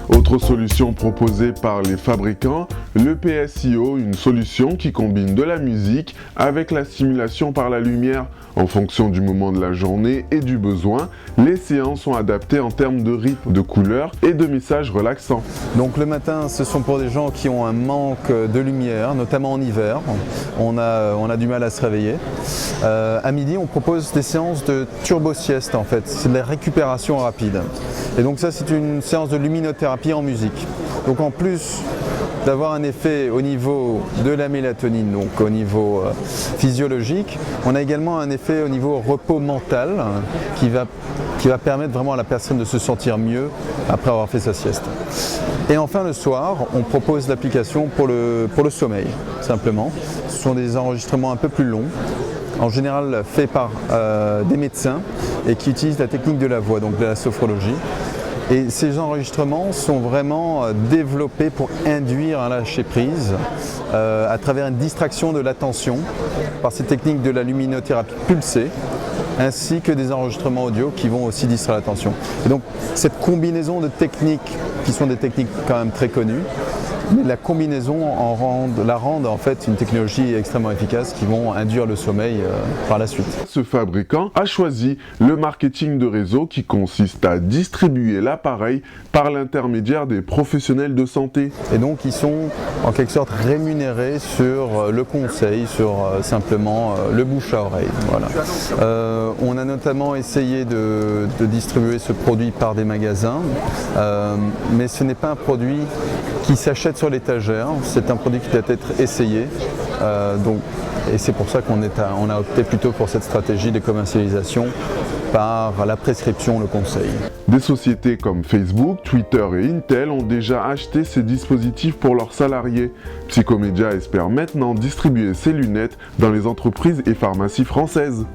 Autre solution proposée par les fabricants, le PSIO, une solution qui combine de la musique avec la stimulation par la lumière. En fonction du moment de la journée et du besoin, les séances sont adaptées en termes de rythme, de couleurs et de messages relaxants. Donc le matin, ce sont pour des gens qui ont un manque de lumière, notamment en hiver. On a du mal à se réveiller. À midi, on propose des séances de turbo-sieste en fait. C'est de la récupération rapide. Et donc ça, c'est une séance de luminothérapie en musique. Donc en plus d'avoir un effet au niveau de la mélatonine, donc au niveau physiologique, on a également un effet au niveau repos mental qui va permettre vraiment à la personne de se sentir mieux après avoir fait sa sieste. Et enfin le soir, on propose l'application pour le sommeil, simplement. Ce sont des enregistrements un peu plus longs, en général faits par des médecins et qui utilisent la technique de la voix, donc de la sophrologie. Et ces enregistrements sont vraiment développés pour induire un lâcher-prise à travers une distraction de l'attention par ces techniques de la luminothérapie pulsée, ainsi que des enregistrements audio qui vont aussi distraire l'attention. Et donc cette combinaison de techniques, qui sont des techniques quand même très connues, mais la combinaison la rend en fait une technologie extrêmement efficace qui vont induire le sommeil par la suite. Ce fabricant a choisi le marketing de réseau qui consiste à distribuer l'appareil par l'intermédiaire des professionnels de santé. Et donc ils sont en quelque sorte rémunérés sur le conseil, sur simplement le bouche à oreille. Voilà. On a notamment essayé de distribuer ce produit par des magasins, mais ce n'est pas un produit qui s'achète sur l'étagère, c'est un produit qui doit être essayé. Et c'est pour ça qu'on a opté plutôt pour cette stratégie de commercialisation par la prescription, le conseil. Des sociétés comme Facebook, Twitter et Intel ont déjà acheté ces dispositifs pour leurs salariés. Psychomedia espère maintenant distribuer ces lunettes dans les entreprises et pharmacies françaises.